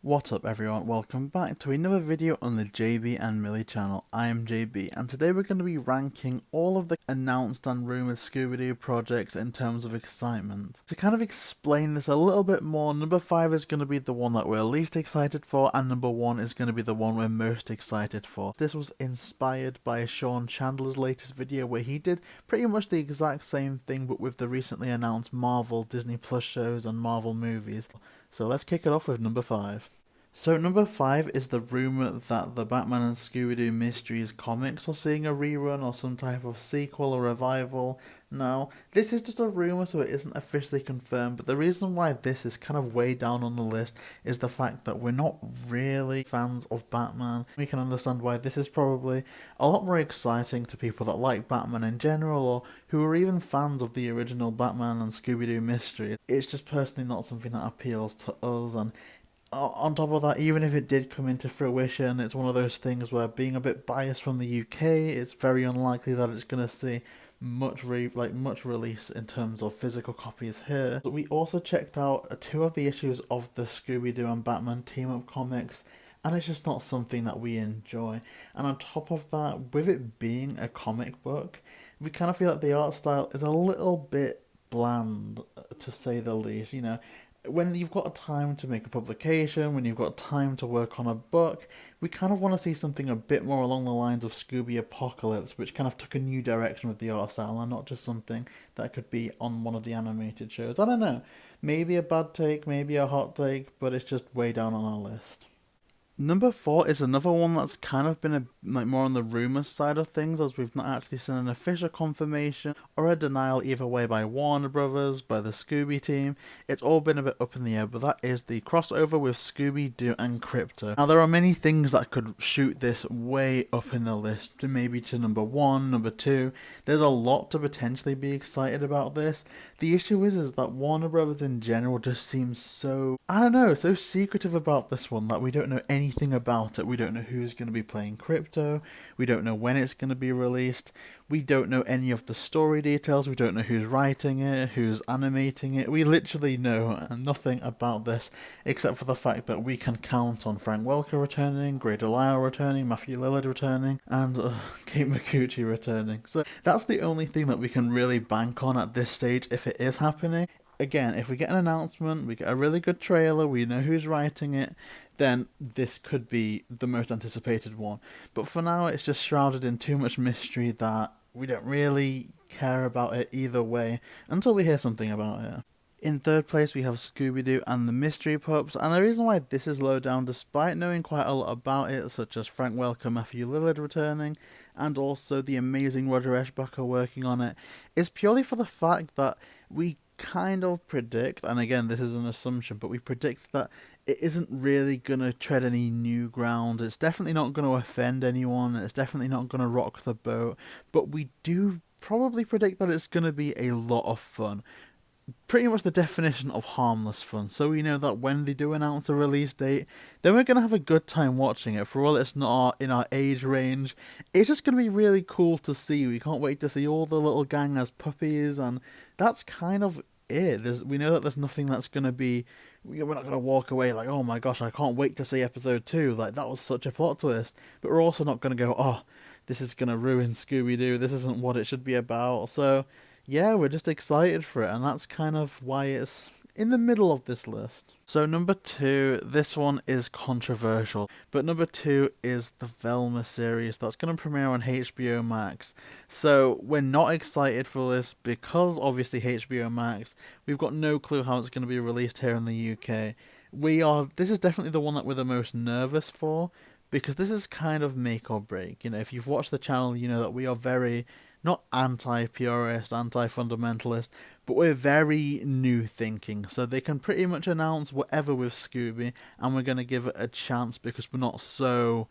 What's up everyone, welcome back to another video on the JayBee and Milly channel. I am JayBee and today we're going to be ranking all of the announced and rumoured Scooby Doo projects in terms of excitement. To kind of explain this a little bit more, number 5 is going to be the one that we're least excited for and number 1 is going to be the one we're most excited for. This was inspired by Sean Chandler's latest video where he did pretty much the exact same thing but with the recently announced Marvel Disney Plus shows and Marvel movies. So let's kick it off with number 5. So number 5 is the rumour that the Batman and Scooby Doo Mysteries comics are seeing a rerun or some type of sequel or revival. Now, this is just a rumour so it isn't officially confirmed, but the reason why this is kind of way down on the list is the fact that we're not really fans of Batman. We can understand why this is probably a lot more exciting to people that like Batman in general or who are even fans of the original Batman and Scooby Doo Mysteries. It's just personally not something that appeals to us, and on top of that, even if it did come into fruition, it's one of those things where, being a bit biased from the UK, it's very unlikely that it's going to see much release in terms of physical copies here. But we also checked out 2 of the issues of the Scooby Doo and Batman team up comics, and it's just not something that we enjoy. And on top of that, with it being a comic book, we kind of feel like the art style is a little bit bland, to say the least. You know, when you've got time to make a publication, when you've got time to work on a book, we kind of want to see something a bit more along the lines of Scooby Apocalypse, which kind of took a new direction with the art style and not just something that could be on one of the animated shows. I don't know, maybe a bad take, maybe a hot take, but it's just way down on our list. Number 4 is another one that's kind of been more on the rumour side of things, as we've not actually seen an official confirmation or a denial either way by Warner Brothers, by the Scooby team. It's all been a bit up in the air, but that is the crossover with Scooby Doo and Krypto. Now there are many things that could shoot this way up in the list, maybe to number 1, number 2. There's a lot to potentially be excited about this. The issue is that Warner Brothers in general just seems so, I don't know, so secretive about this one that we don't know anything about it. We don't know who's going to be playing Krypto, we don't know when it's going to be released, we don't know any of the story details, we don't know who's writing it, who's animating it. We literally know nothing about this except for the fact that we can count on Frank Welker returning, Grey DeLisle returning, Matthew Lillard returning, and Kate McCucci returning. So that's the only thing that we can really bank on at this stage if it is happening. Again, if we get an announcement, we get a really good trailer, we know who's writing it, then this could be the most anticipated one. But for now, it's just shrouded in too much mystery that we don't really care about it either way until we hear something about it. In third place, we have Scooby Doo and the Mystery Pups, and the reason why this is low down, despite knowing quite a lot about it, such as Frank Welker, Matthew Lillard returning, and also the amazing Roger Eschbacher working on it, is purely for the fact that we kind of predict, and again this is an assumption, but we predict that it isn't really going to tread any new ground. It's definitely not going to offend anyone, it's definitely not going to rock the boat, but we do probably predict that it's going to be a lot of fun. Pretty much the definition of harmless fun. So we know that when they do announce a release date, then we're going to have a good time watching it. For all it's not in our age range, it's just going to be really cool to see. We can't wait to see all the little gang as puppies, and that's kind of it. We know that there's nothing that's going to be, we're not going to walk away like, oh my gosh, I can't wait to see episode 2, like that was such a plot twist. But we're also not going to go, oh, this is going to ruin Scooby-Doo, this isn't what it should be about. So yeah, we're just excited for it, and that's kind of why it's in the middle of this list. So number 2, this one is controversial, but number 2 is the Velma series that's going to premiere on HBO Max. So we're not excited for this because obviously HBO Max, we've got no clue how it's going to be released here in the UK. This is definitely the one that we're the most nervous for, because this is kind of make or break. You know, if you've watched the channel, you know that we are very, not anti-purist, anti-fundamentalist, but we're very new thinking, so they can pretty much announce whatever with Scooby, and we're going to give it a chance because we're not so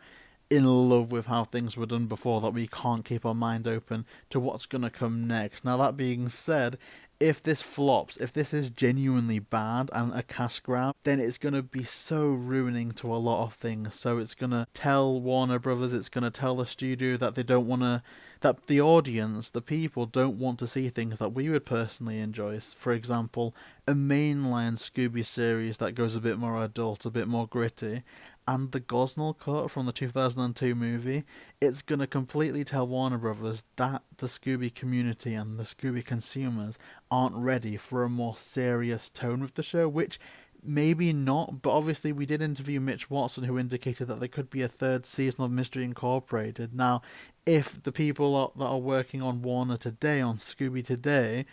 in love with how things were done before that we can't keep our mind open to what's going to come next. Now that being said, if this flops, if this is genuinely bad and a cash grab, then it's going to be so ruining to a lot of things. So it's going to tell Warner Brothers, it's going to tell the studio that they don't want to, that the audience, the people don't want to see things that we would personally enjoy. For example, a mainline Scooby series that goes a bit more adult, a bit more gritty, and the Gosnell cut from the 2002 movie, it's going to completely tell Warner Brothers that the Scooby community and the Scooby consumers aren't ready for a more serious tone with the show, which maybe not, but obviously we did interview Mitch Watson, who indicated that there could be a third season of Mystery Incorporated. Now, if the people that are working on Warner today, on Scooby today,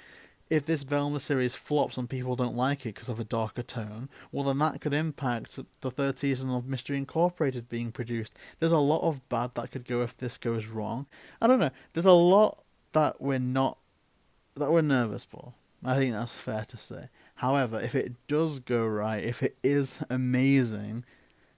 if this Velma series flops and people don't like it because of a darker tone, well then that could impact the third season of Mystery Incorporated being produced. There's a lot of bad that could go if this goes wrong. I don't know. There's a lot that we're nervous for. I think that's fair to say. However, if it does go right, if it is amazing,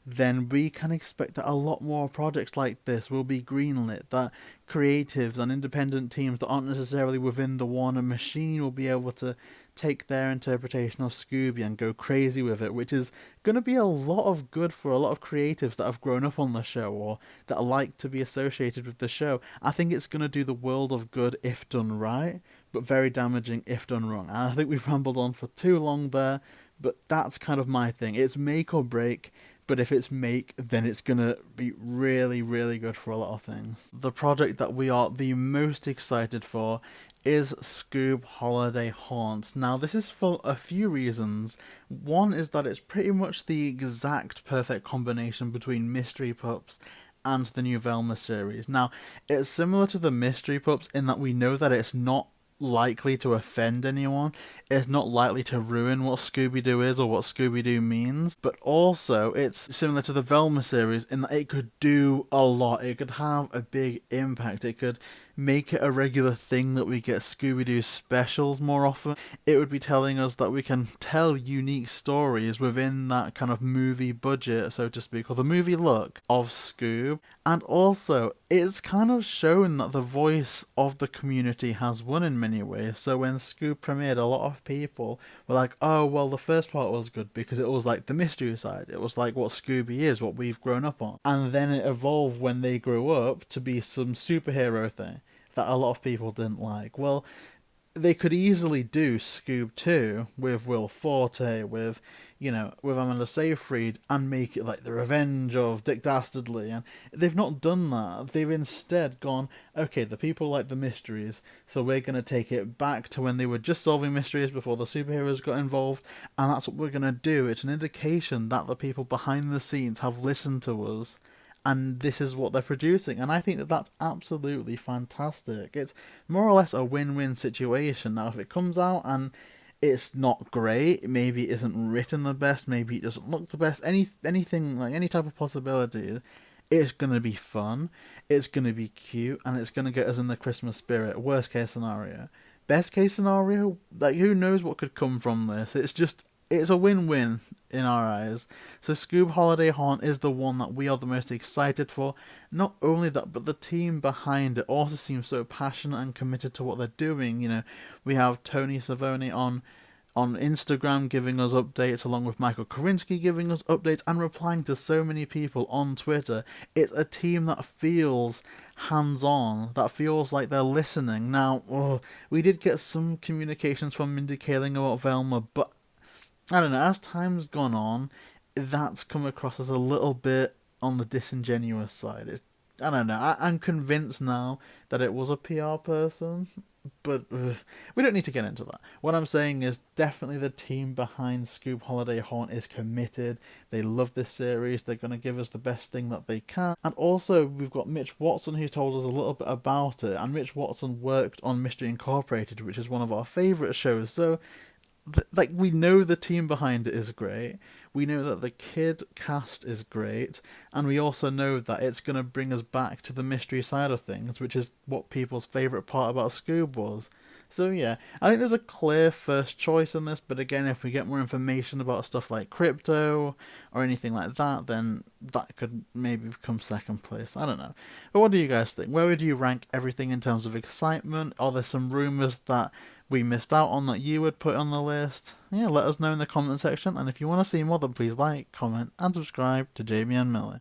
then we can expect that a lot more projects like this will be greenlit, that creatives and independent teams that aren't necessarily within the Warner machine will be able to take their interpretation of Scooby and go crazy with it, which is going to be a lot of good for a lot of creatives that have grown up on the show or that like to be associated with the show. I think it's going to do the world of good if done right, but very damaging if done wrong. And I think we've rambled on for too long there, but that's kind of my thing. It's make or break. But if it's make, then it's going to be really, really good for a lot of things. The project that we are the most excited for is Scoob Holiday Haunt. Now, this is for a few reasons. One is that it's pretty much the exact perfect combination between Mystery Pups and the new Velma series. Now, it's similar to the Mystery Pups in that we know that it's not likely to offend anyone. It's not likely to ruin what Scooby Doo is or what Scooby Doo means. But also, it's similar to the Velma series in that it could do a lot. It could have a big impact. It could make it a regular thing that we get Scooby Doo specials more often. It would be telling us that we can tell unique stories within that kind of movie budget, so to speak, or the movie look of Scoob. And also, it's kind of shown that the voice of the community has won in many ways. So when Scoob premiered, a lot of people were like, oh, well, the first part was good because it was like the mystery side. It was like what Scooby is, what we've grown up on. And then it evolved when they grew up to be some superhero thing that a lot of people didn't like. Well, they could easily do Scoob 2 with Will Forte, with Amanda Seyfried, and make it like the revenge of Dick Dastardly. And they've not done that. They've instead gone, okay, the people like the mysteries, so we're going to take it back to when they were just solving mysteries before the superheroes got involved, and that's what we're going to do. It's an indication that the people behind the scenes have listened to us, and this is what they're producing, and I think that that's absolutely fantastic. It's more or less a win-win situation. Now, if it comes out and it's not great, maybe it isn't written the best, maybe it doesn't look the best, anything, like any type of possibility, it's going to be fun, it's going to be cute, and it's going to get us in the Christmas spirit, worst case scenario. Best case scenario, like, who knows what could come from this. It's a win-win in our eyes. So Scoob Holiday Haunt is the one that we are the most excited for. Not only that, but the team behind it also seems so passionate and committed to what they're doing. We have Tony Savoni on Instagram giving us updates, along with Michael Korinsky giving us updates and replying to so many people on Twitter. It's a team that feels hands-on, that feels like they're listening. Now, we did get some communications from Mindy Kaling about Velma, but I don't know, as time's gone on, that's come across as a little bit on the disingenuous side. I don't know, I'm convinced now that it was a PR person, but we don't need to get into that. What I'm saying is definitely the team behind Scoob Holiday Haunt is committed. They love this series. They're going to give us the best thing that they can. And also, we've got Mitch Watson, who told us a little bit about it. And Mitch Watson worked on Mystery Incorporated, which is one of our favourite shows. So we know the team behind it is great, we know that the kid cast is great, and we also know that it's going to bring us back to the mystery side of things, which is what people's favourite part about Scoob was. So yeah, I think there's a clear first choice in this, but again, if we get more information about stuff like Krypto or anything like that, then that could maybe become second place. I don't know. But what do you guys think? Where would you rank everything in terms of excitement? Are there some rumours that we missed out on that you would put on the list? Yeah, let us know in the comment section, and if you want to see more, then please like, comment, and subscribe to JayBee Milly.